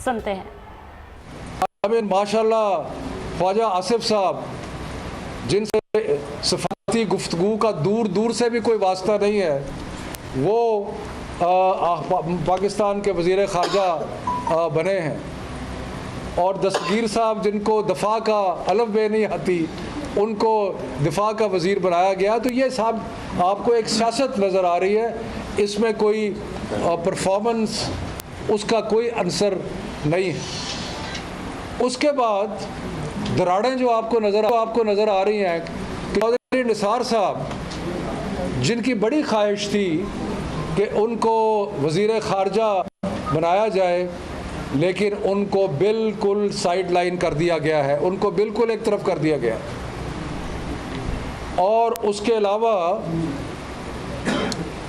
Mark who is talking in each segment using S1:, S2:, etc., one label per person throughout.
S1: सुनते हैं।
S2: अमीन माशाल्लाह ख्वाजा आसिफ साहब, जिनसे सफारती गुफ्तगू का दूर दूर से भी कोई वास्ता नहीं है, वो पाकिस्तान के वज़ीर ख़ारजा बने हैं। और दस्तगीर साहब, जिनको दफ़ा का अलफ बे नहीं आती, उनको दिफा का वज़ीर बनाया गया। तो ये साहब आपको एक सियासत नज़र आ रही है, इसमें कोई परफॉर्मेंस उसका कोई अंसर नहीं है। उसके बाद दराड़ें जो आपको नज़र आ रही हैं कि चौधरी निसार साहब, जिनकी बड़ी ख्वाहिश थी कि उनको वज़ीर ख़ारजा बनाया जाए, लेकिन उनको बिल्कुल साइड लाइन कर दिया गया है, उनको बिल्कुल एक तरफ कर दिया गया है। और उसके अलावा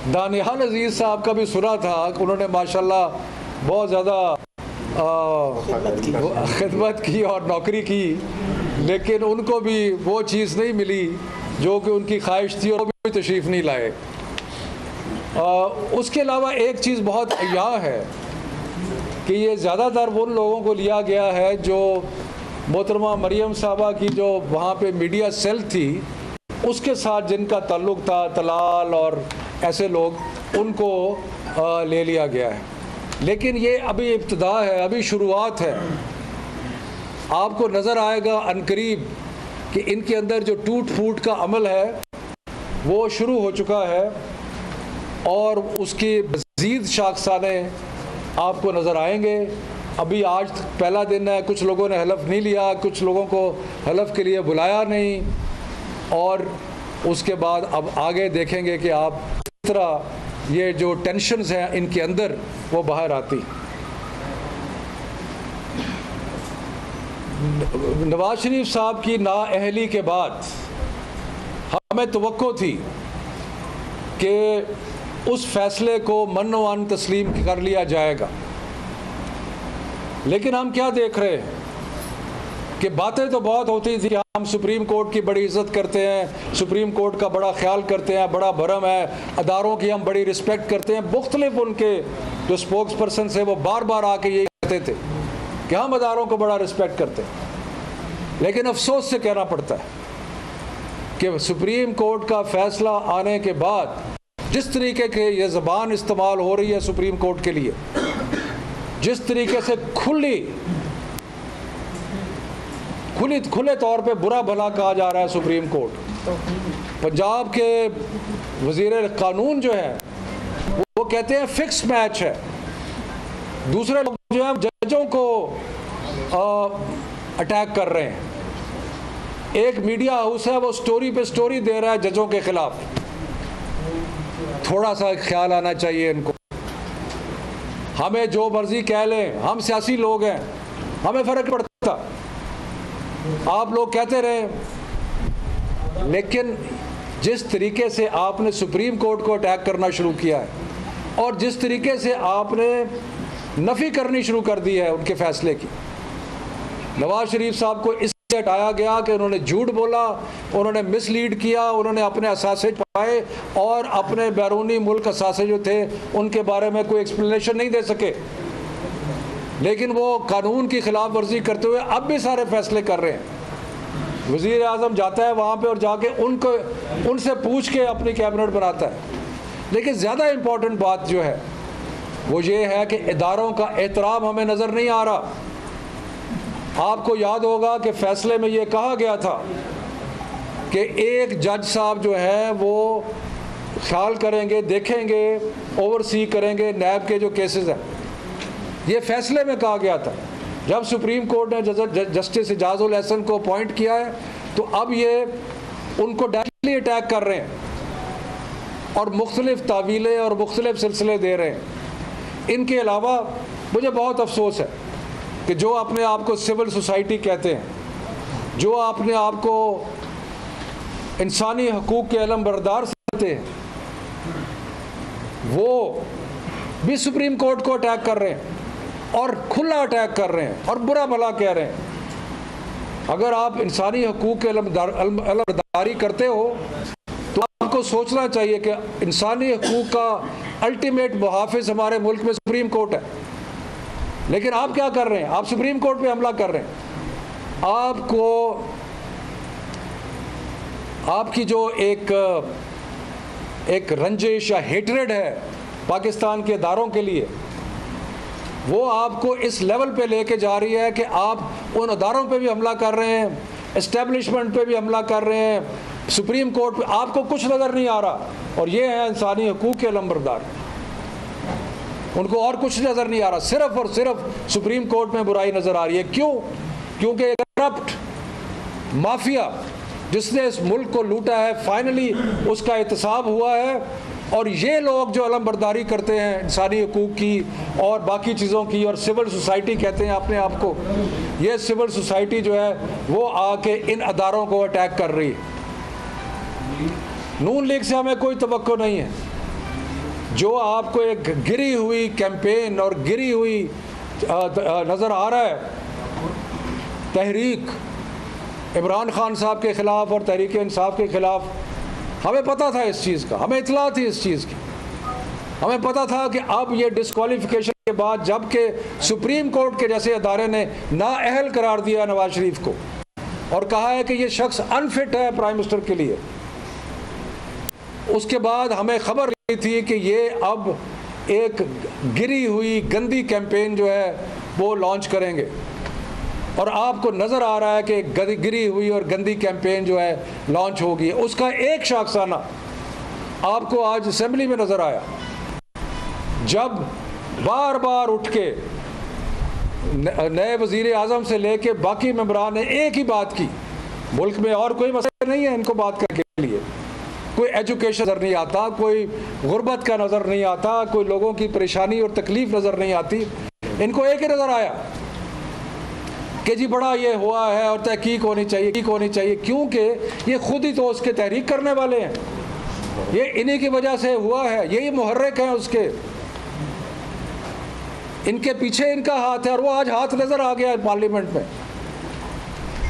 S2: दानियाल अजीज़ साहब का भी सुना था कि उन्होंने माशाल्लाह बहुत ज़्यादा खिदमत की और नौकरी की, लेकिन उनको भी वो चीज़ नहीं मिली जो कि उनकी ख्वाहिश थी, और वो भी तशरीफ़ नहीं लाए। उसके अलावा एक चीज़ बहुत अय्या है कि ये ज़्यादातर उन लोगों को लिया गया है जो मोहतरमा मरियम साहबा की जो वहाँ पे मीडिया सेल थी उसके साथ जिनका ताल्लुक़ था, तलाल और ऐसे लोग, उनको ले लिया गया है। लेकिन ये अभी इब्तिदा है, अभी शुरुआत है। आपको नज़र आएगा अनकरीब कि इनके अंदर जो टूट फूट का अमल है वो शुरू हो चुका है, और उसकी मज़ीद शाखसाने आपको नज़र आएंगे। अभी आज पहला दिन है, कुछ लोगों ने हलफ नहीं लिया, कुछ लोगों को हलफ के लिए बुलाया नहीं, और उसके बाद अब आगे देखेंगे कि आप किस तरह ये जो टेंशन्स हैं इनके अंदर वो बाहर आती। नवाज शरीफ साहब की नाअहली के बाद हमें तवक्को थी कि उस फैसले को मन तस्लीम कर लिया जाएगा, लेकिन हम क्या देख रहे हैं कि बातें तो बहुत होती थी, हम सुप्रीम कोर्ट की बड़ी इज़्ज़त करते हैं, सुप्रीम कोर्ट का बड़ा ख्याल करते हैं, बड़ा भरम है, अदारों की हम बड़ी रिस्पेक्ट करते हैं। मुख्तलिफ उनके जो स्पोक्स पर्सन है वो बार बार आके ये कहते थे कि हम अदारों को बड़ा रिस्पेक्ट करते हैं। लेकिन अफसोस से कहना पड़ता है कि सुप्रीम कोर्ट का फैसला आने के बाद जिस तरीके के ये ज़बान इस्तेमाल हो रही है सुप्रीम कोर्ट के लिए, जिस तरीके से खुले तौर पे बुरा भला कहा जा रहा है सुप्रीम कोर्ट, पंजाब के वज़ीर कानून जो है वो कहते हैं फिक्स मैच है, दूसरे लोग जो है जजों को अटैक कर रहे हैं। एक मीडिया हाउस है वो स्टोरी पे स्टोरी दे रहा है जजों के खिलाफ। थोड़ा सा ख्याल आना चाहिए इनको। हमें जो मर्जी कह लें, हम सियासी लोग हैं, हमें फ़र्क पड़ता, आप लोग कहते रहे। लेकिन जिस तरीके से आपने सुप्रीम कोर्ट को अटैक करना शुरू किया है और जिस तरीके से आपने नफ़ी करनी शुरू कर दी है उनके फ़ैसले की, नवाज शरीफ साहब को इससे हटाया गया कि उन्होंने झूठ बोला, उन्होंने मिसलीड किया, उन्होंने अपने असासे पाए और अपने बैरूनी मुल्क असासे जो थे उनके बारे में कोई एक्सप्लेनेशन नहीं दे सके। लेकिन वो कानून की खिलाफ वर्जी करते हुए अब भी सारे फैसले कर रहे हैं। वज़ीर आज़म जाता है वहाँ पे और जाके उनसे पूछ के अपनी कैबिनेट बनाता है। लेकिन ज़्यादा इम्पोर्टेंट बात जो है वो ये है कि इदारों का एहतराम हमें नज़र नहीं आ रहा। आपको याद होगा कि फ़ैसले में ये कहा गया था कि एक जज साहब जो है वो ख्याल करेंगे, देखेंगे, ओवरसी करेंगे नैब के जो केसेस हैं। ये फैसले में कहा गया था। जब सुप्रीम कोर्ट ने जस्टिस इजाज़ुल हसन को अपॉइंट किया है तो अब ये उनको डायरेक्टली अटैक कर रहे हैं और मुख्तलिफ तावीलें और मुख्तलिफ सिलसिले दे रहे हैं। इनके अलावा मुझे बहुत अफसोस है कि जो अपने आप को सिविल सोसाइटी कहते हैं, जो अपने आप को इंसानी हकूक़ के अलमबरदार समझते हैं, वो भी सुप्रीम कोर्ट को अटैक कर रहे हैं और खुला अटैक कर रहे हैं और बुरा भला कह रहे हैं। अगर आप इंसानी हकूक़ के अलमबरदारी करते हो तो आपको सोचना चाहिए कि इंसानी हकूक़ का अल्टीमेट मुहाफ़िज़ हमारे मुल्क में सुप्रीम कोर्ट है। लेकिन आप क्या कर रहे हैं? आप सुप्रीम कोर्ट पे हमला कर रहे हैं। आपकी जो एक रंजिश या हेट्रेड है पाकिस्तान के इदारों के लिए, वो आपको इस लेवल पे लेके जा रही है कि आप उन इदारों पे भी हमला कर रहे हैं, एस्टेब्लिशमेंट पे भी हमला कर रहे हैं, सुप्रीम कोर्ट पे आपको कुछ नज़र नहीं आ रहा। और ये है इंसानी हकूक़ के लंबरदार, उनको और कुछ नज़र नहीं आ रहा, सिर्फ और सिर्फ सुप्रीम कोर्ट में बुराई नज़र आ रही है। क्यों? क्योंकि करप्ट माफिया जिसने इस मुल्क को लूटा है, फाइनली उसका एहतसाब हुआ है। और ये लोग जो अलमबरदारी करते हैं इंसानी हकूक़ की और बाकी चीज़ों की, और सिविल सोसाइटी कहते हैं अपने आप को, ये सिविल सोसाइटी जो है वो आके इन अदारों को अटैक कर रही है। नून लीग से हमें कोई तवक्को नहीं है। जो आपको एक गिरी हुई कैंपेन और गिरी हुई नज़र आ रहा है तहरीक इमरान खान साहब के ख़िलाफ़ और तहरीक इंसाफ के ख़िलाफ़, हमें पता था इस चीज़ का, हमें इतला थी इस चीज़ की। हमें पता था कि अब ये डिस्क्वालिफिकेशन के बाद, जबकि सुप्रीम कोर्ट के जैसे अदारे ने नाअहल करार दिया नवाज शरीफ को और कहा है कि ये शख्स अनफिट है प्राइम मिनिस्टर के लिए, उसके बाद हमें खबर रही थी कि ये अब एक गिरी हुई गंदी कैंपेन जो है वो लॉन्च करेंगे। और आपको नज़र आ रहा है कि गिरी हुई और गंदी कैंपेन जो है लॉन्च होगी। उसका एक शाखसाना आपको आज असेंबली में नज़र आया, जब बार बार उठ के नए वज़ीर आज़म से लेके बाकी मेंबरान ने एक ही बात की, मुल्क में और कोई मसला नहीं है इनको बात करने के लिए, कोई एजुकेशन नज़र नहीं आता, कोई गुर्बत का नज़र नहीं आता, कोई लोगों की परेशानी और तकलीफ़ नज़र नहीं आती। इनको एक ही नज़र आया कि जी बड़ा ये हुआ है और तहकीक होनी चाहिए, क्योंकि ये खुद ही तो उसके तहरीक करने वाले हैं, ये इन्हीं की वजह से हुआ है, यही मुहर्रिक हैं उसके, इनके पीछे इनका हाथ है। और वो आज हाथ नज़र आ गया पार्लियामेंट में।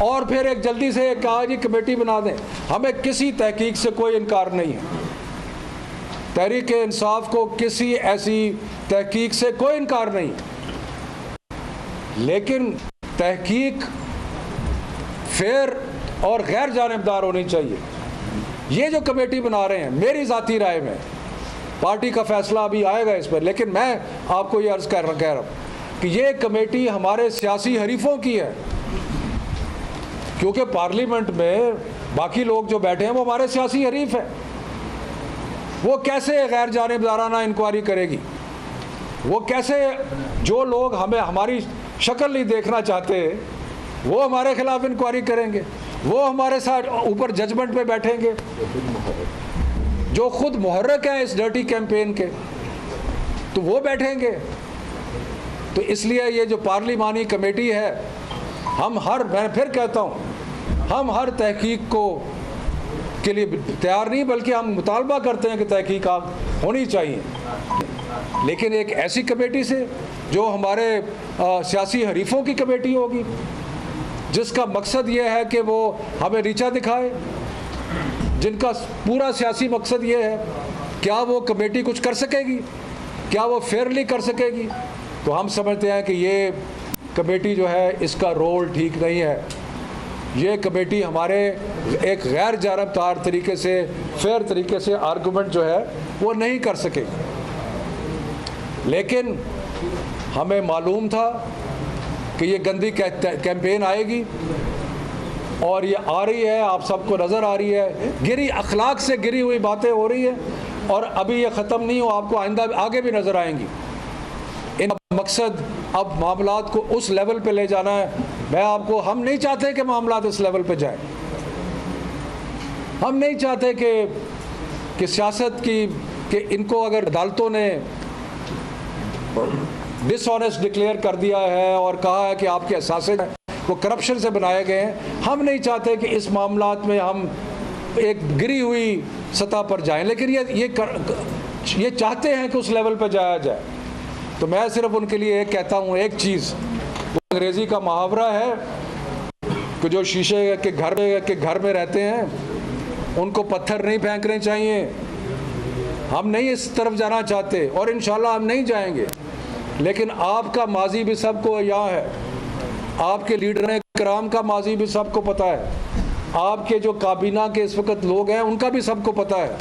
S2: और फिर एक जल्दी से एक आज ही कमेटी बना दें। हमें किसी तहकीक से कोई इनकार नहीं है, तहरीक इंसाफ को किसी ऐसी तहकीक से कोई इनकार नहीं, लेकिन तहकीक फेयर और गैर जानिबदार होनी चाहिए। ये जो कमेटी बना रहे हैं, मेरी ज़ाती राय में, पार्टी का फैसला अभी आएगा इस पर, लेकिन मैं आपको ये अर्ज़ कह रहा हूँ कि ये कमेटी हमारे सियासी हरीफों की है, क्योंकि पार्लियामेंट में बाकी लोग जो बैठे हैं वो हमारे सियासी हरीफ हैं। वो कैसे गैर जानिबदाराना इंक्वायरी करेगी? वो कैसे जो लोग हमारी शक्ल नहीं देखना चाहते वो हमारे खिलाफ इंक्वायरी करेंगे? वो हमारे साथ ऊपर जजमेंट पे बैठेंगे जो खुद मुहर्रिक हैं इस डर्टी कैंपेन के, तो वो बैठेंगे। तो इसलिए ये जो पार्लिमानी कमेटी है, मैं फिर कहता हूँ, हम हर तहकीक के लिए तैयार नहीं, बल्कि हम मुतालबा करते हैं कि तहकीकात होनी चाहिए, लेकिन एक ऐसी कमेटी से जो हमारे सियासी हरीफों की कमेटी होगी, जिसका मकसद ये है कि वो हमें रीचा दिखाए, जिनका पूरा सियासी मकसद ये है, क्या वो कमेटी कुछ कर सकेगी, क्या वो फेयरली कर सकेगी? तो हम समझते हैं कि ये कमेटी जो है इसका रोल ठीक नहीं है। ये कमेटी हमारे एक गैर जानिबदार तरीके से, फेयर तरीके से आर्गूमेंट जो है वो नहीं कर सकेगी। लेकिन हमें मालूम था कि ये गंदी कैंपेन आएगी और ये आ रही है, आप सबको नज़र आ रही है, गिरी अखलाक से गिरी हुई बातें हो रही है और अभी ये ख़त्म नहीं हो, आपको आइंदा आगे भी नज़र आएंगी। इन मकसद अब मामलात को उस लेवल पे ले जाना है। हम नहीं चाहते कि मामलात इस लेवल पे जाए, हम नहीं चाहते कि सियासत कि इनको अगर अदालतों ने डिसऑनेस्ट डिक्लेयर कर दिया है और कहा है कि आपके असासे वो करप्शन से बनाए गए हैं, हम नहीं चाहते कि इस मामलात में हम एक गिरी हुई सतह पर जाएं, लेकिन ये चाहते हैं कि उस लेवल पर जाया जाए। तो मैं सिर्फ उनके लिए एक कहता हूँ, एक चीज़, अंग्रेज़ी का मुहावरा है कि जो शीशे के घर में रहते हैं उनको पत्थर नहीं फेंकने चाहिए। हम नहीं इस तरफ जाना चाहते और इंशाल्लाह हम नहीं जाएंगे, लेकिन आपका माजी भी सबको यहाँ है, आपके लीडर कराम का माजी भी सबको पता है, आपके जो काबीना के इस वक्त लोग हैं उनका भी सबको पता है।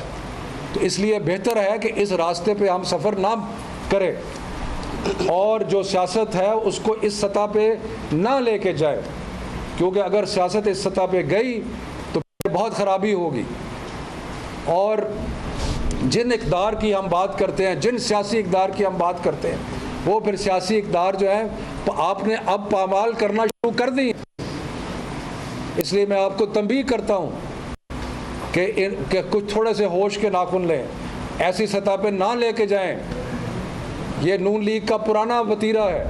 S2: तो इसलिए बेहतर है कि इस रास्ते पे हम सफ़र ना करें और जो सियासत है उसको इस सतह पे ना लेके जाए, क्योंकि अगर सियासत इस सतह पे गई तो फिर बहुत ख़राबी होगी। और जिन इक़दार की हम बात करते हैं, जिन सियासी इक़दार की हम बात करते हैं, वो फिर सियासी इक़दार जो है आपने अब पामाल करना शुरू कर दी। इसलिए मैं आपको तंबीह करता हूँ कि कुछ थोड़े से होश के नाखून लें, ऐसी सतह पे ना लेके जाएं। ये नून लीग का पुराना वतीरा है।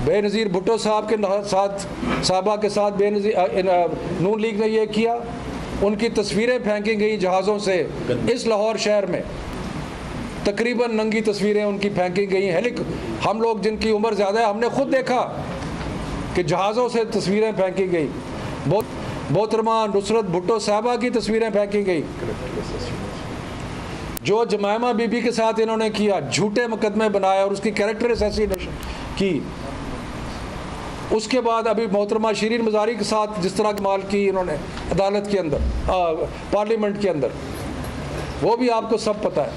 S2: बेनज़ीर भुट्टो साहब के साथ, साहबा के साथ नून लीग ने ये किया। उनकी तस्वीरें फेंकी गई जहाज़ों से इस लाहौर शहर में, तकरीबन नंगी तस्वीरें उनकी फेंकी गई। हम लोग जिनकी उम्र ज़्यादा है, हमने खुद देखा कि जहाज़ों से तस्वीरें फेंकी गई। मोहतरमा नुसरत भुट्टो साहबा की तस्वीरें फेंकी गई। जो जमायमा बीबी के साथ इन्होंने किया, झूठे मुकदमे बनाए और उसकी कैरेक्टर असैसिनेशन की। उसके बाद अभी मोहतरमा शिरीन मज़ारी के साथ जिस तरह की माल की इन्होंने अदालत के अंदर, पार्लियामेंट के अंदर, वो भी आपको सब पता है।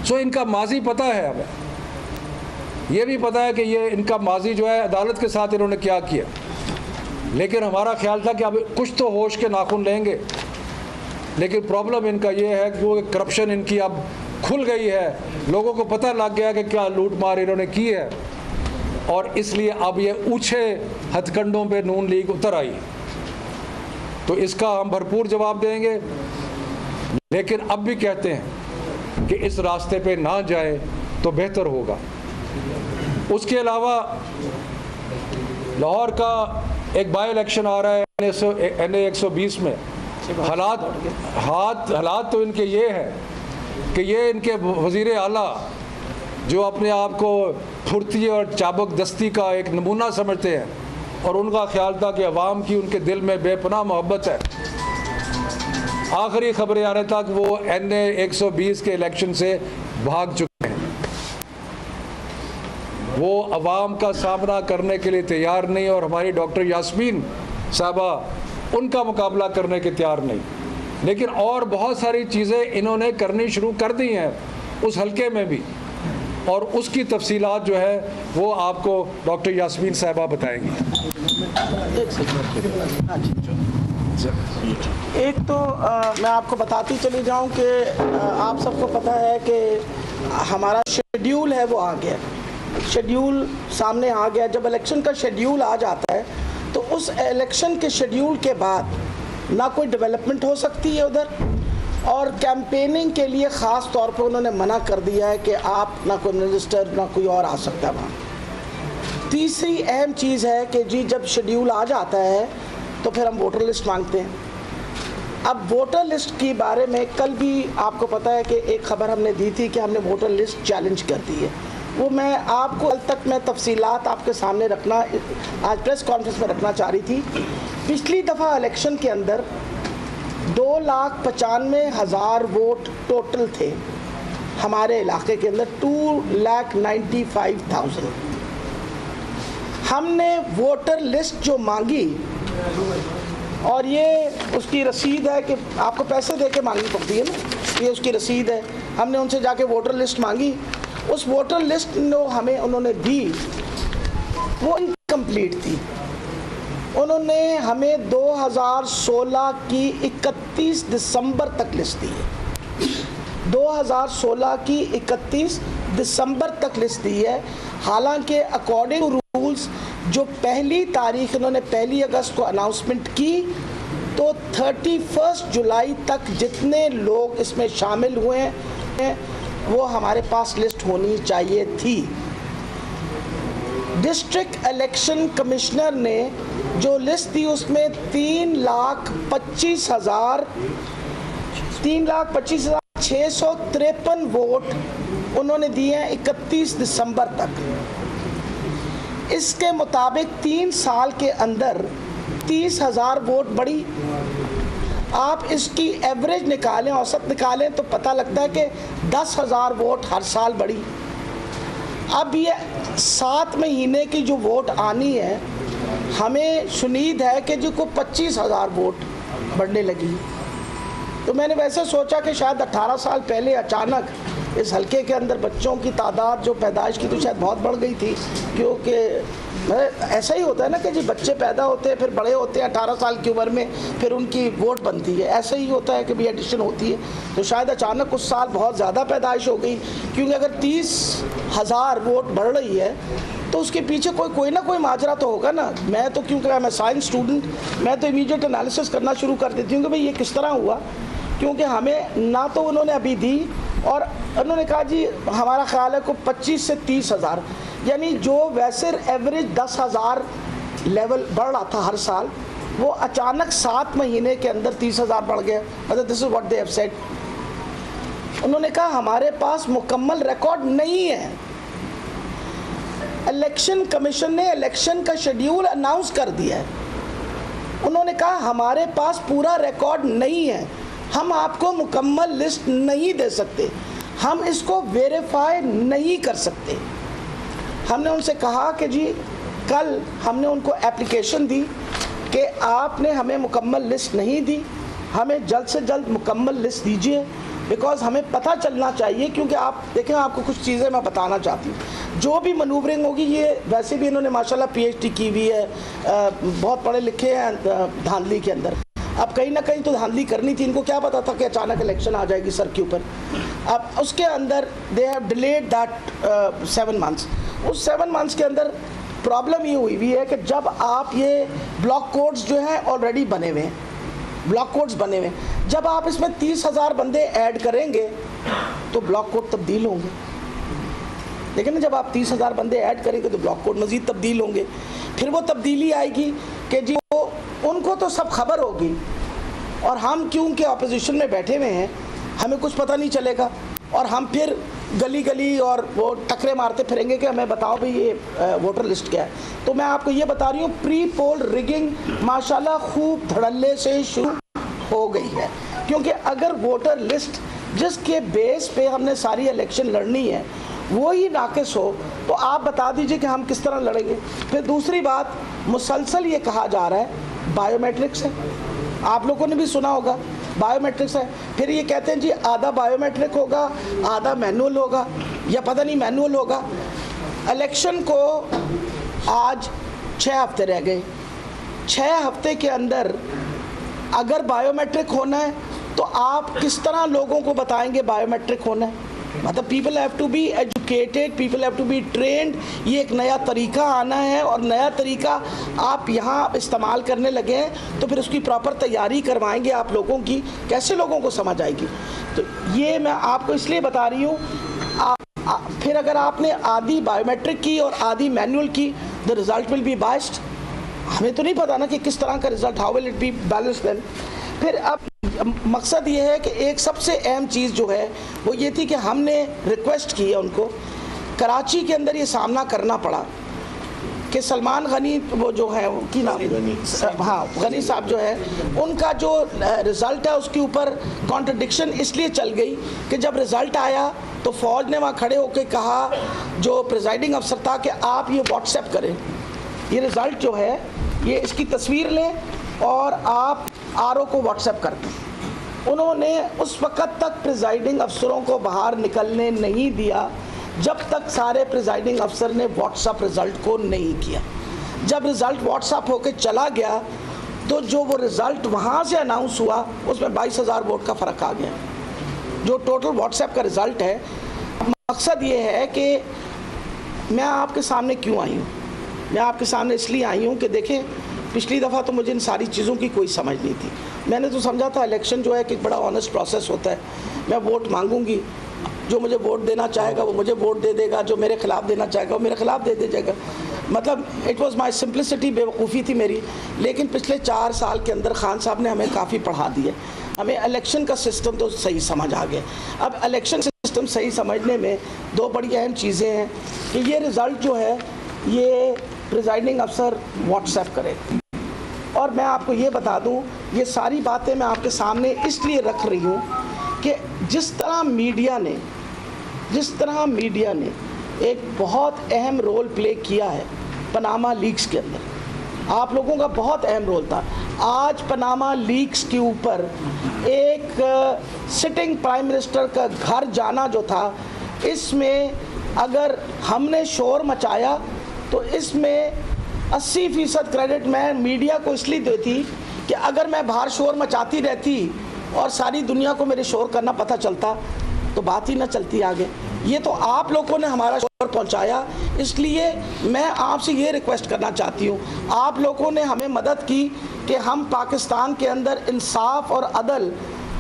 S2: सो इनका माजी पता है हमें, ये भी पता है कि ये इनका माजी जो है अदालत के साथ इन्होंने क्या किया। लेकिन हमारा ख्याल था कि अब कुछ तो होश के नाखून लेंगे, लेकिन प्रॉब्लम इनका ये है कि वो करप्शन इनकी अब खुल गई है, लोगों को पता लग गया कि क्या लूट मार इन्होंने की है, और इसलिए अब ये ऊंचे हथकंडों पे नून लीग उतर आई। तो इसका हम भरपूर जवाब देंगे, लेकिन अब भी कहते हैं कि इस रास्ते पे ना जाए तो बेहतर होगा। उसके अलावा लाहौर का एक बाई इलेक्शन आ रहा है NA 120 में। हालात तो इनके ये हैं कि ये इनके वज़ीर आला जो अपने आप को फुर्ती और चाबुक दस्ती का एक नमूना समझते हैं, और उनका ख्याल था कि अवाम की उनके दिल में बेपनाह मोहब्बत है। आखिरी खबरें आने तक वो NA 120 के इलेक्शन से भाग चुके हैं। वो अवाम का सामना करने के लिए तैयार नहीं, और हमारी डॉक्टर यास्मीन साहबा उनका मुकाबला करने के तैयार नहीं। लेकिन और बहुत सारी चीज़ें इन्होंने करनी शुरू कर दी हैं उस हलके में भी, और उसकी तफसीलात जो है वो आपको डॉक्टर यास्मीन साहबा बताएंगी।
S1: एक तो मैं आपको बताती चली जाऊं कि आप सबको पता है कि हमारा शेड्यूल है वो आ गया, शेड्यूल सामने आ गया। जब इलेक्शन का शेड्यूल आ जाता है तो उस इलेक्शन के शेड्यूल के बाद ना कोई डेवलपमेंट हो सकती है उधर, और कैंपेनिंग के लिए ख़ास तौर पे उन्होंने मना कर दिया है कि आप ना कोई मिनिस्टर ना कोई और आ सकता है वहाँ। तीसरी अहम चीज़ है कि जी जब शेड्यूल आ जाता है तो फिर हम वोटर लिस्ट मांगते हैं। अब वोटर लिस्ट के बारे में कल भी आपको पता है कि एक ख़बर हमने दी थी कि हमने वोटर लिस्ट चैलेंज कर दी है। वो मैं आपको कल तक मैं तफसीलात आपके सामने रखना, आज प्रेस कॉन्फ्रेंस में रखना चाह रही थी। पिछली दफ़ा इलेक्शन के अंदर 2,95,000 वोट टोटल थे हमारे इलाके के अंदर, 2,95,000। हमने वोटर लिस्ट जो मांगी, और ये उसकी रसीद है कि आपको पैसे दे के मांगनी पड़ती है ना, ये उसकी रसीद है। हमने उनसे जाके वोटर लिस्ट मांगी, उस वोटर लिस्ट जो हमें उन्होंने दी वो इनकम्प्लीट थी। उन्होंने हमें 2016 की 31 दिसंबर तक लिस्ट दी है, 2016 की 31 दिसंबर तक लिस्ट दी है। हालांकि अकॉर्डिंग रूल्स जो पहली तारीख इन्होंने 1 अगस्त को अनाउंसमेंट की, तो 31 जुलाई तक जितने लोग इसमें शामिल हुए हैं वो हमारे पास लिस्ट होनी चाहिए थी। डिस्ट्रिक्ट इलेक्शन कमिश्नर ने जो लिस्ट दी उसमें 3,25,653 वोट उन्होंने दिए हैं 31 दिसंबर तक। इसके मुताबिक 3 साल के अंदर 30,000 वोट बढ़ी। आप इसकी एवरेज निकालें, औसत निकालें, तो पता लगता है कि 10,000 वोट हर साल बढ़ी। अब ये 7 महीने की जो वोट आनी है, हमें शुनीद है कि जो को 25,000 वोट बढ़ने लगी। तो मैंने वैसे सोचा कि शायद 18 साल पहले अचानक इस हलके के अंदर बच्चों की तादाद जो पैदाइश की तो शायद बहुत बढ़ गई थी, क्योंकि ऐसा ही होता है ना कि जी बच्चे पैदा होते हैं, फिर बड़े होते हैं 18 साल की उम्र में, फिर उनकी वोट बनती है। ऐसा ही होता है कि भी एडिशन होती है। तो शायद अचानक उस साल बहुत ज़्यादा पैदाइश हो गई, क्योंकि अगर 30,000 वोट बढ़ रही है तो उसके पीछे कोई ना कोई माजरा तो होगा ना। मैं तो क्योंकि मैं साइंस स्टूडेंट, मैं तो इमीडिएट एनालिसिस करना शुरू कर देती हूँ कि भाई ये किस तरह हुआ, क्योंकि हमें ना तो उन्होंने अभी दी और उन्होंने कहा जी हमारा ख्याल है को 25 से 30,000, यानी जो वैसे एवरेज 10,000 लेवल बढ़ रहा था हर साल, वो अचानक 7 महीने के अंदर 30,000 बढ़ गया। मतलब this is what they have said. उन्होंने कहा हमारे पास मुकम्मल रिकॉर्ड नहीं है। इलेक्शन कमीशन ने इलेक्शन का शेड्यूल अनाउंस कर दिया है। उन्होंने कहा हमारे पास पूरा रिकॉर्ड नहीं है, हम आपको मुकम्मल लिस्ट नहीं दे सकते, हम इसको वेरीफाई नहीं कर सकते। हमने उनसे कहा कि जी कल हमने उनको एप्लीकेशन दी कि आपने हमें मुकम्मल लिस्ट नहीं दी, हमें जल्द से जल्द मुकम्मल लिस्ट दीजिए, बिकॉज़ हमें पता चलना चाहिए। क्योंकि आप देखें, आपको कुछ चीज़ें मैं बताना चाहती हूँ। जो भी मनूवरिंग होगी, ये वैसे भी इन्होंने माशाल्लाह PhD की हुई है, बहुत पढ़े लिखे हैं धांधली के अंदर। अब कहीं ना कहीं तो धांधली करनी थी, इनको क्या पता था कि अचानक इलेक्शन आ जाएगी सर के ऊपर। अब उसके अंदर they have delayed that 7 months. उस 7 मंथ्स के अंदर प्रॉब्लम ये हुई है कि जब आप ये ब्लॉक कोड्स जो हैं ऑलरेडी बने हुए हैं, ब्लॉक कोड्स बने हुए हैं, जब आप इसमें 30,000 बंदे ऐड करेंगे तो ब्लॉक कोड तब्दील होंगे। लेकिन जब आप 30,000 बंदे ऐड करेंगे तो ब्लॉक कोड मज़ीद तब्दील होंगे। फिर वो तब्दीली आएगी कि जी उनको तो सब खबर होगी और हम क्योंकि अपोजिशन में बैठे हुए हैं, हमें कुछ पता नहीं चलेगा और हम फिर गली गली और वो टकरे मारते फिरेंगे कि हमें बताओ भाई ये वोटर लिस्ट क्या है। तो मैं आपको ये बता रही हूँ, प्री पोल रिगिंग माशाल्लाह खूब धड़ल्ले से शुरू हो गई है। क्योंकि अगर वोटर लिस्ट जिसके बेस पे हमने सारी इलेक्शन लड़नी है वो ही नाकिस हो, तो आप बता दीजिए कि हम किस तरह लड़ेंगे। फिर दूसरी बात, मुसलसल ये कहा जा रहा है बायोमेट्रिक्स है, आप लोगों ने भी सुना होगा बायोमेट्रिक्स है। फिर ये कहते हैं जी आधा बायोमेट्रिक होगा, आधा मैनुअल होगा, या पता नहीं मैनुअल होगा। इलेक्शन को आज 6 हफ्ते रह गए। 6 हफ्ते के अंदर अगर बायोमेट्रिक होना है तो आप किस तरह लोगों को बताएंगे बायोमेट्रिक होना है? मतलब people have to be educated, people have to be trained. ये एक नया तरीका आना है और नया तरीका आप यहाँ इस्तेमाल करने लगे हैं, तो फिर उसकी प्रॉपर तैयारी करवाएंगे आप लोगों की, कैसे लोगों को समझ आएगी? तो ये मैं आपको इसलिए बता रही हूँ। फिर अगर आपने आधी बायोमेट्रिक की और आधी मैनुअल की, the result will be biased. हमें तो नहीं पता ना कि किस तरह का result, how will it be balanced then. फिर अब मकसद ये है कि एक सबसे अहम चीज़ जो है वो ये थी कि हमने रिक्वेस्ट की है उनको, कराची के अंदर ये सामना करना पड़ा कि सलमान गनी वो जो है की नाम गनी साहब जो है, उनका जो रिज़ल्ट है उसके ऊपर कॉन्ट्रडिक्शन इसलिए चल गई कि जब रिज़ल्ट आया तो फ़ौज ने वहाँ खड़े होकर कहा, जो प्रिजाइडिंग अफसर था, कि आप ये व्हाट्सएप करें, ये रिज़ल्ट जो है ये इसकी तस्वीर लें और आप RO को व्हाट्सएप कर दें। उन्होंने उस वक़्त तक प्रिजाइडिंग अफसरों को बाहर निकलने नहीं दिया जब तक सारे प्रिजाइडिंग अफसर ने व्हाट्सएप रिज़ल्ट को नहीं किया। जब रिज़ल्ट व्हाट्सएप होकर चला गया तो जो वो रिज़ल्ट वहाँ से अनाउंस हुआ उसमें 22,000 वोट का फ़र्क आ गया, जो टोटल व्हाट्सएप का रिज़ल्ट है। मकसद ये है कि मैं आपके सामने क्यों आई हूँ, मैं आपके सामने इसलिए आई हूँ कि देखें, पिछली दफ़ा तो मुझे इन सारी चीज़ों की कोई समझ नहीं थी। मैंने तो समझा था इलेक्शन जो है कि बड़ा ऑनेस्ट प्रोसेस होता है, मैं वोट मांगूंगी, जो मुझे वोट देना चाहेगा वो मुझे वोट दे देगा, जो मेरे ख़िलाफ़ देना चाहेगा वो मेरे ख़िलाफ़ दे जाएगा। मतलब इट वाज माय सिंपलिसिटी, बेवकूफ़ी थी मेरी। लेकिन पिछले 4 साल के अंदर खान साहब ने हमें काफ़ी पढ़ा दिया, हमें इलेक्शन का सिस्टम तो सही समझ आ गया। अब इलेक्शन सिस्टम सही समझने में 2 बड़ी अहम चीज़ें हैं कि ये रिज़ल्ट जो है ये प्रिजाइडिंग अफसर व्हाट्सएप करे। और मैं आपको ये बता दूं, ये सारी बातें मैं आपके सामने इसलिए रख रही हूँ कि जिस तरह मीडिया ने एक बहुत अहम रोल प्ले किया है पनामा लीक्स के अंदर। आप लोगों का बहुत अहम रोल था। आज पनामा लीक्स के ऊपर एक सिटिंग प्राइम मिनिस्टर का घर जाना जो था, इसमें अगर हमने शोर मचाया तो इसमें 80% क्रेडिट मैं मीडिया को इसलिए देती कि अगर मैं बाहर शोर मचाती रहती और सारी दुनिया को मेरे शोर करना पता चलता तो बात ही ना चलती आगे। ये तो आप लोगों ने हमारा शोर पहुंचाया, इसलिए मैं आपसे ये रिक्वेस्ट करना चाहती हूँ, आप लोगों ने हमें मदद की कि हम पाकिस्तान के अंदर इंसाफ और अदल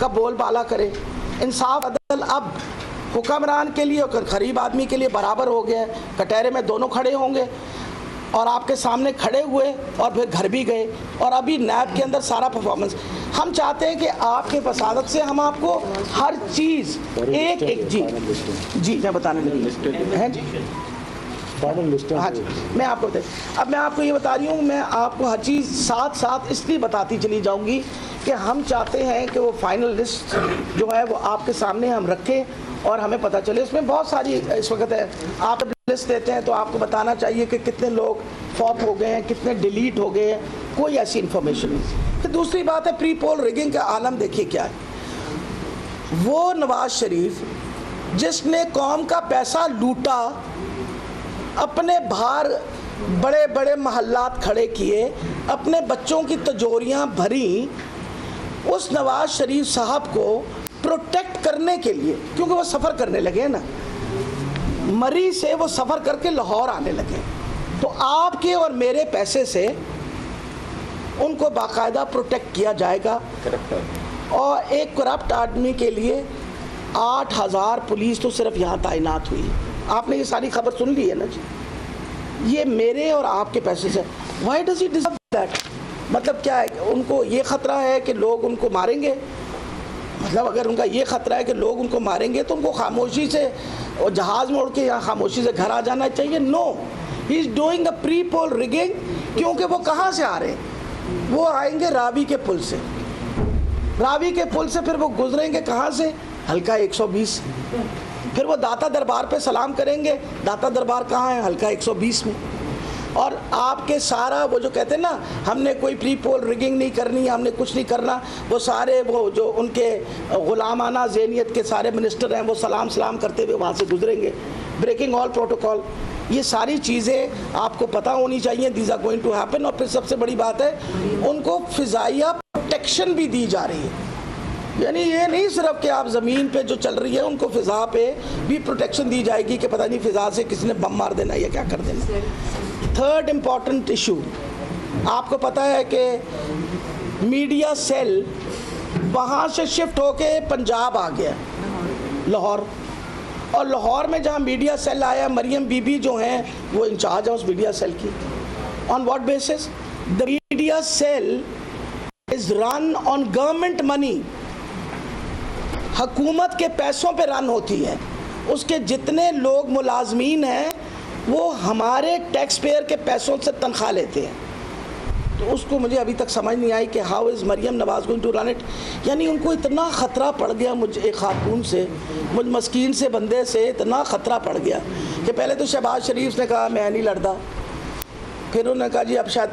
S1: का बोलबाला करें। इंसाफ अदल अब हुक्मरान के लिए और गरीब आदमी के लिए बराबर हो गया है। कटहरे में दोनों खड़े होंगे और आपके सामने खड़े हुए और फिर घर भी गए, और अभी नैब के अंदर सारा परफॉर्मेंस। हम चाहते हैं कि आपके फसादत से हम आपको हर चीज़ एक एक जी मैं बताने लगी हैं जी। हाँ जी, मैं आपको अब मैं आपको ये बता रही हूँ, मैं आपको हर चीज़ साथ साथ इसलिए बताती चली जाऊँगी कि हम चाहते हैं कि वो फाइनल लिस्ट जो है वो आपके सामने हम रखें और हमें पता चले। इसमें बहुत सारी इस वक्त है, आप लिस्ट देते हैं तो आपको बताना चाहिए कि कितने लोग फॉप हो गए हैं, कितने डिलीट हो गए हैं, कोई ऐसी इन्फॉर्मेशन नहीं। फिर दूसरी बात है प्री पोल रिगिंग का आलम देखिए क्या है। वो नवाज शरीफ जिसने कौम का पैसा लूटा, अपने बाहर बड़े बड़े महल्लात खड़े किए, अपने बच्चों की तिजोरियां भरी, उस नवाज शरीफ साहब को प्रोटेक्ट करने के लिए, क्योंकि वो सफ़र करने लगे ना, मरी से वो सफ़र करके लाहौर आने लगे, तो आपके और मेरे पैसे से उनको बाकायदा प्रोटेक्ट किया जाएगा। और एक करप्ट आदमी के लिए 8000 पुलिस तो सिर्फ यहाँ तैनात हुई। आपने ये सारी खबर सुन ली है ना जी, ये मेरे और आपके पैसे से। Why does he deserve that? मतलब क्या है, उनको ये ख़तरा है कि लोग उनको मारेंगे? मतलब अगर उनका ये ख़तरा है कि लोग उनको मारेंगे तो उनको खामोशी से और जहाज़ में उड़ के यहाँ खामोशी से घर आ जाना चाहिए। No, he is doing a pre poll rigging. क्योंकि वो कहाँ से आ रहे हैं? वो आएंगे रावी के पुल से, रावी के पुल से फिर वो गुजरेंगे कहाँ से? हल्का 120। फिर वो दाता दरबार पे सलाम करेंगे। दाता दरबार कहाँ है? हल्का 120 में। और आपके सारा वो जो कहते हैं ना, हमने कोई प्री पोल रिगिंग नहीं करनी, हमने कुछ नहीं करना, वो सारे वो जो उनके गुलामाना ज़हनियत के सारे मिनिस्टर हैं, वो सलाम करते हुए वहाँ से गुजरेंगे, ब्रेकिंग ऑल प्रोटोकॉल। ये सारी चीज़ें आपको पता होनी चाहिए, these are going to happen. और फिर सबसे बड़ी बात है, उनको फ़िज़ाइया प्रोटेक्शन भी दी जा रही है। यानी ये नहीं सिर्फ कि आप ज़मीन पे जो चल रही है, उनको फ़िज़ा पे भी प्रोटेक्शन दी जाएगी कि पता नहीं फ़िज़ा से किसी ने बम मार देना या क्या कर देना। थर्ड इम्पॉर्टेंट इशू, आपको पता है कि मीडिया सेल वहाँ से शिफ्ट होके पंजाब आ गया, लाहौर। और लाहौर में जहाँ मीडिया सेल आया, मरियम बीबी जो हैं वो इंचार्ज है उस मीडिया सेल की। On what basis? The media cell is run on government money, हुकूमत के पैसों पे रन होती है। उसके जितने लोग मुलाजमीन हैं वो हमारे टैक्स पेयर के पैसों से तनख्वाह लेते हैं। तो उसको मुझे अभी तक समझ नहीं आई कि how is Mariam Nawaz going to run it. यानी उनको इतना ख़तरा पड़ गया, मुझे एक खातून से, मुझ मस्कीन से बंदे से इतना ख़तरा पड़ गया कि पहले तो शहबाज शरीफ ने कहा मैं नहीं लड़ता, फिर उन्होंने कहा जी अब शायद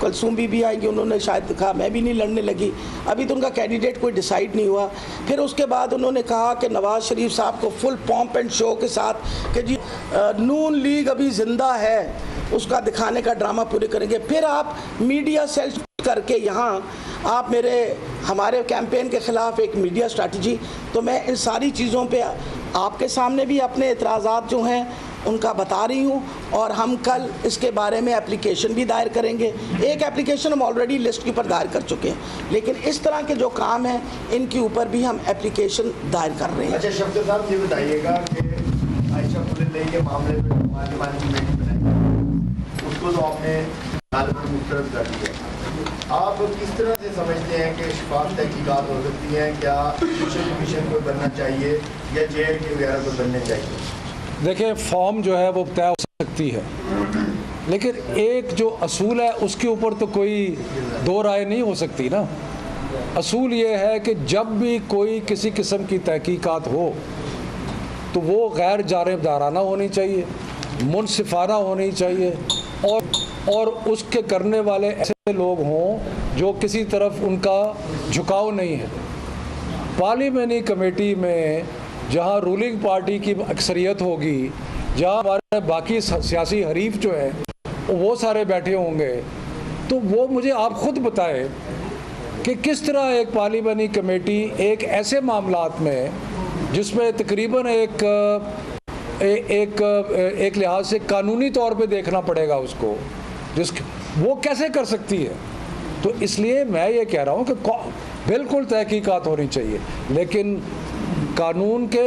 S1: कुलसूम बीबी आएंगी, उन्होंने शायद कहा मैं भी नहीं लड़ने लगी। अभी तो उनका कैंडिडेट कोई डिसाइड नहीं हुआ। फिर उसके बाद उन्होंने कहा कि नवाज़ शरीफ साहब को फुल पॉम्प एंड शो के साथ कि जी नून लीग अभी ज़िंदा है, उसका दिखाने का ड्रामा पूरे करेंगे। फिर आप मीडिया सेल करके यहाँ आप हमारे कैंपेन के ख़िलाफ़ एक मीडिया स्ट्रैटेजी। तो मैं इन सारी चीज़ों पे आपके सामने भी अपने एतराज़ात जो हैं उनका बता रही हूँ, और हम कल इसके बारे में एप्लीकेशन भी दायर करेंगे। एक एप्लीकेशन हम ऑलरेडी लिस्ट के ऊपर दायर कर चुके हैं, लेकिन इस तरह के जो काम हैं इनके ऊपर भी हम एप्लीकेशन दायर कर रहे हैं।
S3: अच्छा शब्द साहब, ये बताइएगा कि आयशा पुलिस के मामले में कमेटी बनाई, उसको तो आपने मुस्तरद कर दिया। आप किस तरह से समझते हैं कि शफाफ तहकीकात हो सकती हैं? क्या कमीशन को बनना चाहिए या जेल के वगैरह को बनने चाहिए?
S2: देखिए, फॉर्म जो है वो तय हो सकती है, लेकिन एक जो असूल है उसके ऊपर तो कोई दो राय नहीं हो सकती ना। असूल ये है कि जब भी कोई किसी किस्म की तहकीकात हो तो वो गैर जानिबदाराना होनी चाहिए, मुनसिफाना होनी चाहिए, और उसके करने वाले ऐसे लोग हों जो किसी तरफ उनका झुकाव नहीं है। पार्लियामेंट्री कमेटी में जहाँ रूलिंग पार्टी की अक्सरियत होगी, जहाँ हमारे बाकी सियासी हरीफ जो है वो सारे बैठे होंगे, तो वो मुझे आप खुद बताएं कि किस तरह एक पार्लियामेंट्री कमेटी एक ऐसे मामलात में जिसमें तकरीबन एक लिहाज से कानूनी तौर पे देखना पड़ेगा उसको, वो कैसे कर सकती है। तो इसलिए मैं ये कह रहा हूँ कि बिल्कुल तहकीकात होनी चाहिए, लेकिन कानून के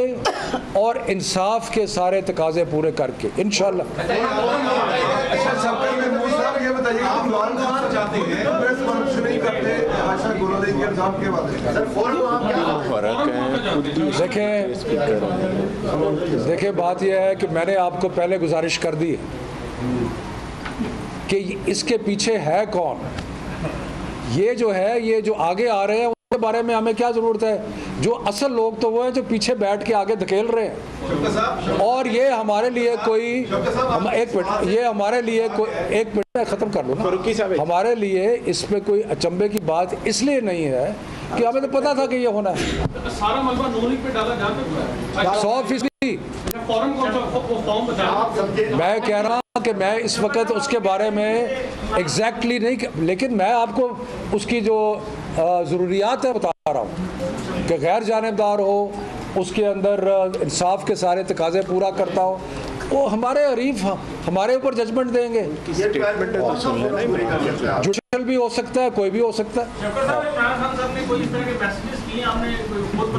S2: और इंसाफ के सारे तकाजे पूरे करके इंशाल्लाह। देखें बात यह है कि मैंने आपको पहले गुजारिश कर दी है कि इसके पीछे है कौन। ये जो आगे आ रहे हैं उनके बारे में हमें क्या ज़रूरत है। जो असल लोग तो वो हैं जो पीछे बैठ के आगे धकेल रहे हैं, और ये हमारे लिए कोई एक मिनट, ये हमारे लिए कोई एक मिनट में ख़त्म कर लूँ ना, हमारे लिए इसमें कोई अचंभे की बात इसलिए नहीं है कि हमें तो पता था कि ये होना है।
S4: सारा मलबा नूरी पे डाला जा सकता है
S2: 100%। मैं कह रहा हूँ कि मैं इस वक्त उसके बारे में एग्जैक्टली नहीं, लेकिन मैं आपको उसकी जो ज़रूरियात है बता रहा हूँ कि गैर जानिबदार हो, उसके अंदर इंसाफ के सारे तकाजे पूरा करता हो। वो हमारे हरीफ हमारे ऊपर जजमेंट देंगे। जुडिशल भी हो सकता है, कोई भी हो सकता है।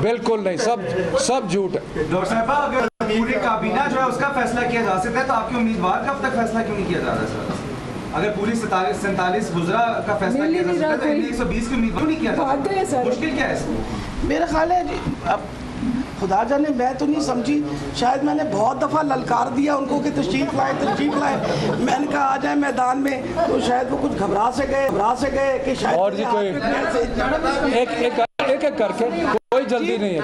S2: बिल्कुल नहीं, सब झूठ है।
S5: डॉक्टर साहब, अगर पूरी काबीना जो है उसका फैसला किया जा सकता है तो आपके उम्मीदवार का अब तक फैसला क्यों नहीं किया जा रहा सर? अगर पूरी 47 गुजरा का फैसला किया जा सकता है तो 120 के उम्मीदवार नहीं किया जा सकता? मुश्किल क्या है इसमें?
S1: मेरा ख्याल है जी, अब खुदा जाने, मैं तो नहीं समझी, शायद मैंने बहुत दफ़ा ललकार दिया उनको कि तशरीफ लाए। मैंने कहा आ जाए मैदान में, तो शायद वो कुछ घबरा से गए कि शायद।
S2: और जी कोई एक करके कोई जल्दी नहीं है।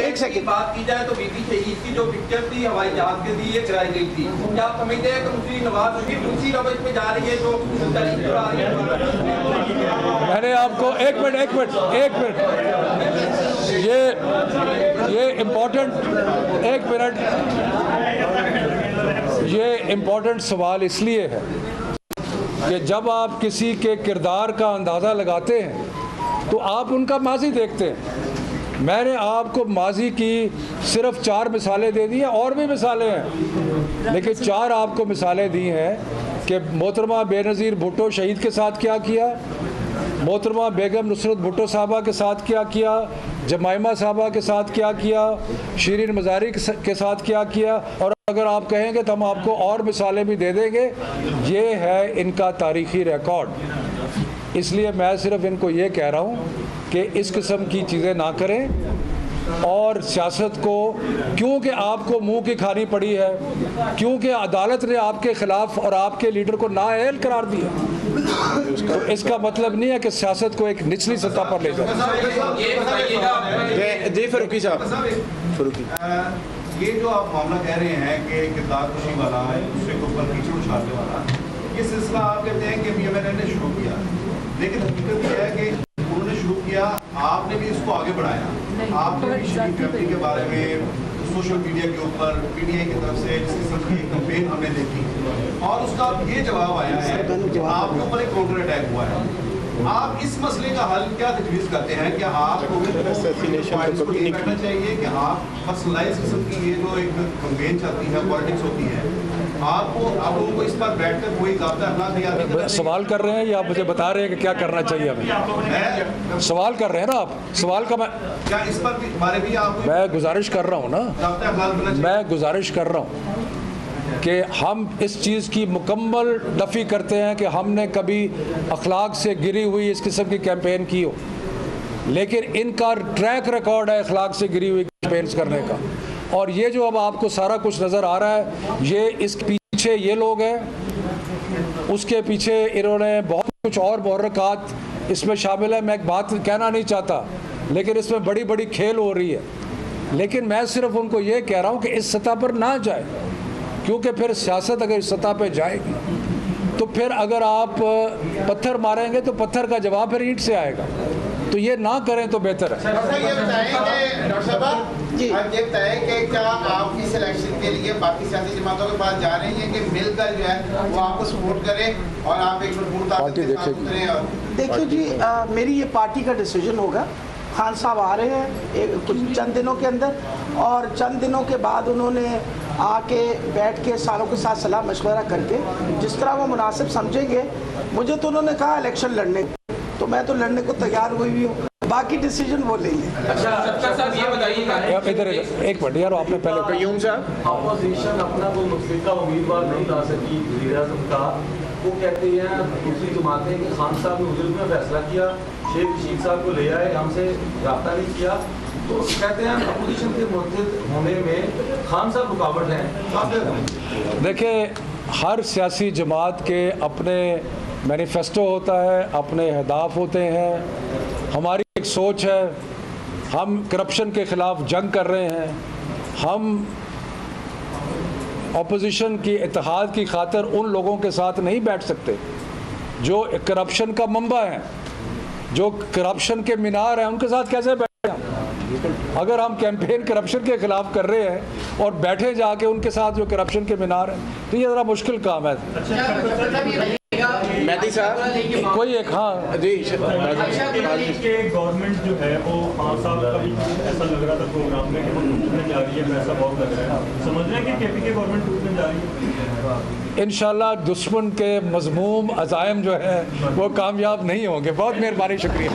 S6: एक सेकंड बात की जाए तो बीबी शहीद की जो पिक्चर थी हवाई जहाज के लिए कराई गई थी, क्या आप समझते हैं कि दूसरी नवाज शरीफ दूसरी रवैश पे जा रही है जो
S2: मैंने आपको एक मिनट ये इम्पोर्टेंट सवाल इसलिए है कि जब आप किसी के किरदार का अंदाज़ा लगाते हैं तो आप उनका माजी देखते हैं। मैंने आपको माजी की सिर्फ 4 मिसालें दे दी हैं, और भी मिसालें हैं, लेकिन 4 आपको मिसालें दी हैं कि मोहतरमा बेनज़ीर भुट्टो शहीद के साथ क्या किया, मोहतरमा बेगम नुसरत भुट्टो साहबा के साथ क्या किया, जमाइमा साहबा के साथ क्या किया, शीरीन मज़ारी के साथ क्या किया, और अगर आप कहेंगे तो हम आपको और मिसालें भी दे देंगे। ये है इनका तारीख़ी रिकॉर्ड। इसलिए मैं सिर्फ इनको ये कह रहा हूँ कि इस किस्म की चीज़ें ना करें, और सियासत को, क्योंकि आपको मुंह की खानी पड़ी है, क्योंकि अदालत ने आपके ख़िलाफ़ और आपके लीडर को नाअहल करार दिया, तो इसका मतलब नहीं है कि सियासत को एक निचली सतह पर ले जाए।
S3: जी फारूकी साहब,
S4: ये जो आप मामला कह रहे हैं कि किरदार खुशी वाला है, दूसरे को ऊपर कीचड़ उछालने वाला, ये सिलसिला आप कहते हैं कि PMLN ने शुरू किया, लेकिन हकीकत ये है कि उन्होंने शुरू किया, आपने भी इसको आगे बढ़ाया। आपने भी शरीफ फैमिली के बारे में सोशल मीडिया के ऊपर PTI की तरफ से इस किस्म की कैंपेन हमने देखी, और उसका ये जवाब आया है कि आपके ऊपर एक काउंटर अटैक हुआ है। आप इस मसले का हल क्या तजवीज़ करते हैं? क्या आपको करना चाहिए कि आप पर्सनलाइज किस्म की ये जो एक कैंपेन चलती है, पॉलिटिक्स होती है, आप उनको इस पर बैठकर कोई ज़ाब्ता अपना तैयार
S2: सवाल कर रहे हैं या आप मुझे बता रहे हैं कि क्या करना चाहिए हमें? सवाल कर रहे हैं ना आप, सवाल का
S4: क्या इस पर बारे भी आप
S2: मैं गुजारिश कर रहा हूँ ना, मैं गुजारिश कर रहा हूँ कि हम इस चीज़ की मुकम्मल नफ़ी करते हैं कि हमने कभी अखलाक से गिरी हुई इस किस्म की कैंपेन की हो, लेकिन इनका ट्रैक रिकॉर्ड है अखलाक से गिरी हुई कैंपेन्स करने का। और ये जो अब आपको सारा कुछ नज़र आ रहा है, ये इसके पीछे ये लोग हैं, उसके पीछे इन्होंने बहुत कुछ और मुहर्रिकात इसमें शामिल है। मैं एक बात कहना नहीं चाहता, लेकिन इसमें बड़ी बड़ी खेल हो रही है। लेकिन मैं सिर्फ उनको ये कह रहा हूँ कि इस सतह पर ना जाए, क्योंकि फिर सियासत अगर इस सतह पर जाएगी तो फिर अगर आप पत्थर मारेंगे तो पत्थर का जवाब फिर ईंट से आएगा। तो ये ना करें तो बेहतर है।
S3: डॉक्टर साहब ये बताएं कि डॉक्टर साहब
S1: जी।
S3: आप ये बताएं कि क्या आप इस इलेक्शन के लिए बाकी सियासी जमातों के पास जा रहे हैं कि मिलकर जो है वो आपको सपोर्ट करें और आप एक मजबूत ताकत के साथ उतरें? और
S1: देखिए जी, मेरी ये पार्टी का डिसीजन होगा। खान साहब आ रहे हैं कुछ चंद दिनों के अंदर, और चंद दिनों के बाद उन्होंने आके बैठ के सारों के साथ सलाह मशवरा करके जिस तरह वो मुनासिब समझेंगे, मुझे तो उन्होंने कहा इलेक्शन लड़ने, तो मैं तो लड़ने को तैयार हुई भी हूँ, बाकी डिसीजन वो लेंगे।
S6: सत्ता साहब ये बताइएगा,
S2: इधर एक मिनट यार, आपने पहले
S3: यूं साहब
S7: अपोजिशन अपना कोई मुस्तकिल उम्मीदवार नहीं ला सकी वज़ीर आज़म का, वो कहते हैं दूसरी जमातें कि खान साहब ने हुजूर में फैसला किया, शेख रशीद साहब को ले आए, हमसे रब्ता नहीं किया, तो कहते हैं अपोजिशन के मुतहद होने में खान साहब रुकावट हैं।
S2: देखिए, हर सियासी जमात के अपने मैनिफेस्टो होता है, अपने अहदाफ होते हैं। हमारी एक सोच है, हम करप्शन के ख़िलाफ़ जंग कर रहे हैं, हम अपोजिशन की इत्तेहाद की खातिर उन लोगों के साथ नहीं बैठ सकते जो करप्शन का मंबा है, जो करप्शन के मीनार हैं, उनके साथ कैसे बैठे हम? अगर हम कैंपेन करप्शन के ख़िलाफ़ कर रहे हैं और बैठे जाके उनके साथ जो करप्शन के मीनार हैं, तो ये ज़रा मुश्किल काम है।
S3: मेहदी साहब
S2: कोई एक, हाँ
S3: जी
S8: के गवर्नमेंट जो है वो खान साहब का भी ऐसा लग रहा था प्रोग्राम में कि वो टूटने जा रही है, वैसा बहुत लग रहा है। समझ रहे हैं कि केपी के गवर्नमेंट टूटने जा रही है?
S2: इंशाल्लाह दुश्मन के मज़मूम अज़ाइम जो है वो कामयाब नहीं होंगे। बहुत मेहरबानी, शुक्रिया।